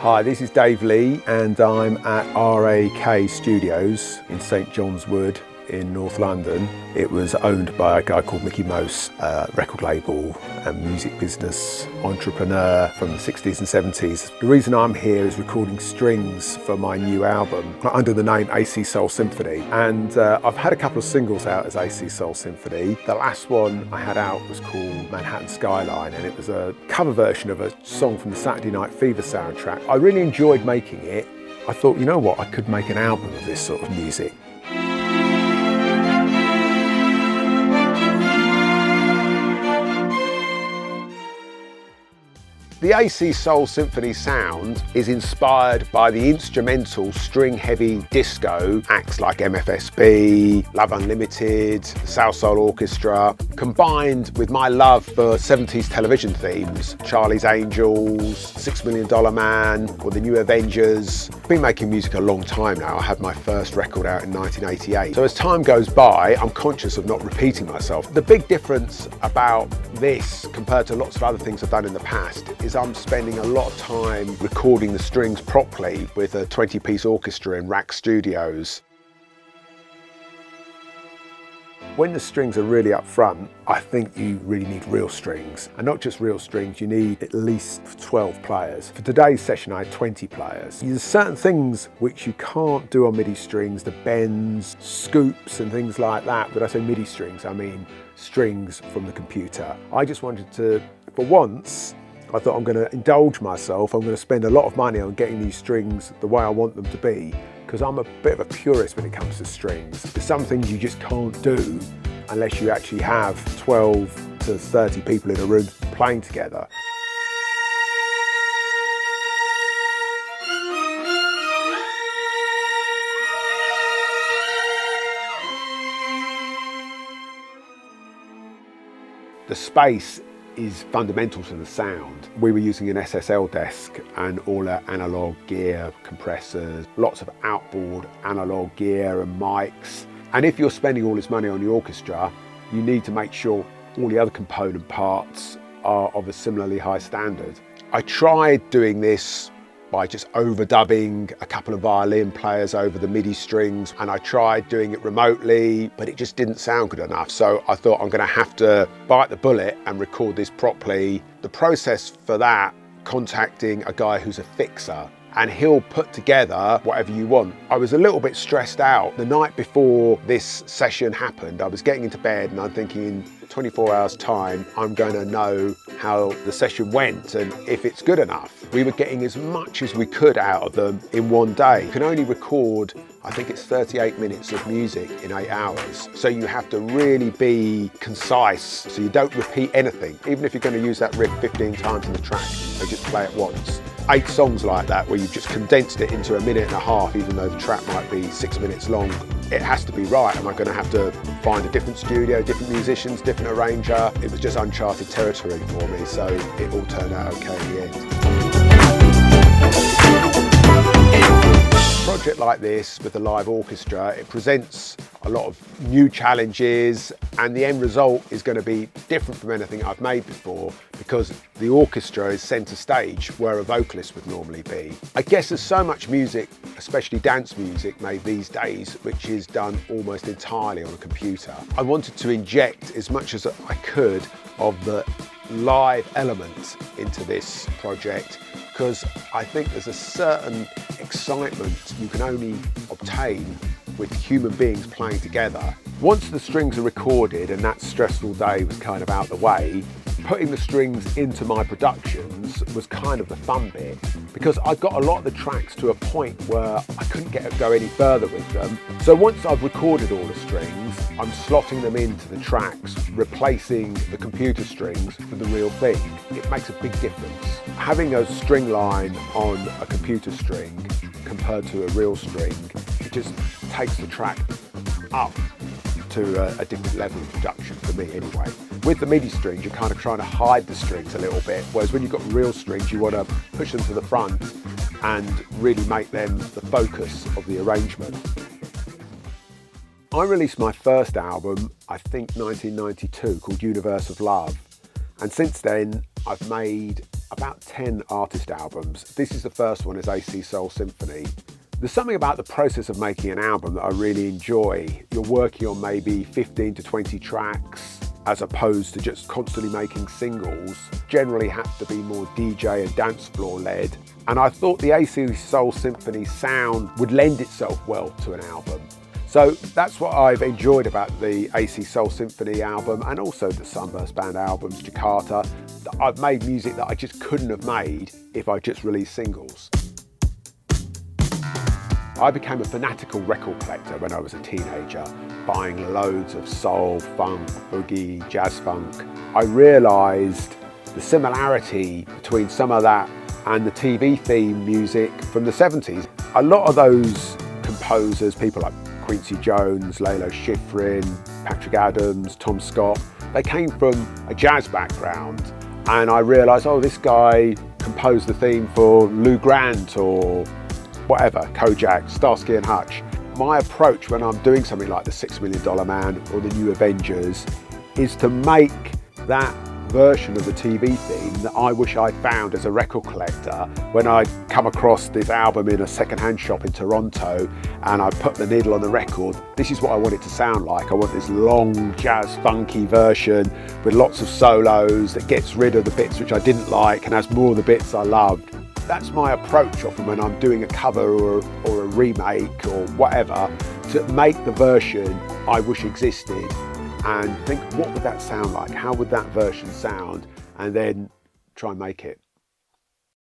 Hi, this is Dave Lee and I'm at RAK Studios in St John's Wood in North London. It was owned by a guy called Mickey Mose, a record label and music business entrepreneur from the 60s and 70s. The reason I'm here is recording strings for my new album under the name AC Soul Symphony. And I've had a couple of singles out as AC Soul Symphony. The last one I had out was called Manhattan Skyline, and it was a cover version of a song from the Saturday Night Fever soundtrack. I really enjoyed making it. I thought, you know what, I could make an album of this sort of music. The AC Soul Symphony sound is inspired by the instrumental string-heavy disco acts like MFSB, Love Unlimited, the South Soul Orchestra, combined with my love for 70s television themes, Charlie's Angels, $6 Million Man, or The New Avengers. I've been making music a long time now. I had my first record out in 1988. So as time goes by, I'm conscious of not repeating myself. The big difference about this compared to lots of other things I've done in the past is I'm spending a lot of time recording the strings properly with a 20-piece orchestra in RAK Studios. When the strings are really up front, I think you really need real strings. And not just real strings, you need at least 12 players. For today's session, I had 20 players. There's certain things which you can't do on MIDI strings, the bends, scoops and things like that. When I say MIDI strings, I mean strings from the computer. I just wanted to, for once, I thought I'm going to indulge myself. I'm going to spend a lot of money on getting these strings the way I want them to be, because I'm a bit of a purist when it comes to strings. There's some things you just can't do unless you actually have 12 to 30 people in a room playing together. The space is fundamental to the sound. We were using an SSL desk and all our analog gear, compressors, lots of outboard analog gear and mics. And if you're spending all this money on the orchestra, you need to make sure all the other component parts are of a similarly high standard. I tried doing this by just overdubbing a couple of violin players over the MIDI strings, and I tried doing it remotely, but it just didn't sound good enough. So I thought I'm gonna have to bite the bullet and record this properly. The process for that, contacting a guy who's a fixer, and he'll put together whatever you want. I was a little bit stressed out. The night before this session happened, I was getting into bed and I'm thinking in 24 hours time, I'm going to know how the session went and if it's good enough. We were getting as much as we could out of them in one day. You can only record, I think it's 38 minutes of music in 8 hours. So you have to really be concise so you don't repeat anything. Even if you're going to use that riff 15 times in the track, so just play it once. 8 songs like that where you've just condensed it into 1.5 minutes, even though the track might be 6 minutes long. It has to be right. Am I going to have to find a different studio, different musicians, different arranger? It was just uncharted territory for me, so it all turned out okay in the end. A project like this with a live orchestra, it presents a lot of new challenges, and the end result is going to be different from anything I've made before because the orchestra is centre stage where a vocalist would normally be. I guess there's so much music, especially dance music, made these days, which is done almost entirely on a computer. I wanted to inject as much as I could of the live element into this project because I think there's a certain excitement you can only obtain with human beings playing together. Once the strings are recorded and that stressful day was kind of out the way, putting the strings into my productions was kind of the fun bit because I got a lot of the tracks to a point where I couldn't go any further with them. So once I've recorded all the strings, I'm slotting them into the tracks, replacing the computer strings with the real thing. It makes a big difference. Having a string line on a computer string compared to a real string, it just takes the track up to a different level of production for me anyway. With the MIDI strings, you're kind of trying to hide the strings a little bit, whereas when you've got real strings, you want to push them to the front and really make them the focus of the arrangement. I released my first album, I think 1992, called Universe of Love. And since then, I've made about 10 artist albums. This is the first one, is AC Soul Symphony. There's something about the process of making an album that I really enjoy. You're working on maybe 15 to 20 tracks as opposed to just constantly making singles. Generally have to be more DJ and dance floor led. And I thought the AC Soul Symphony sound would lend itself well to an album. So that's what I've enjoyed about the AC Soul Symphony album, and also the Sunburst Band albums, Jakarta. I've made music that I just couldn't have made if I just released singles. I became a fanatical record collector when I was a teenager, buying loads of soul, funk, boogie, jazz funk. I realised the similarity between some of that and the TV theme music from the 70s. A lot of those composers, people like Quincy Jones, Lalo Schifrin, Patrick Adams, Tom Scott, they came from a jazz background, and I realised, oh, this guy composed the theme for Lou Grant or whatever, Kojak, Starsky and Hutch. My approach when I'm doing something like the $6 Million Man or the New Avengers is to make that version of the TV theme that I wish I'd found as a record collector when I come across this album in a second-hand shop in Toronto and I put the needle on the record. This is what I want it to sound like. I want this long jazz funky version with lots of solos that gets rid of the bits which I didn't like and has more of the bits I loved. That's my approach often when I'm doing a cover or a remake or whatever, to make the version I wish existed and think, what would that sound like? How would that version sound? And then try and make it.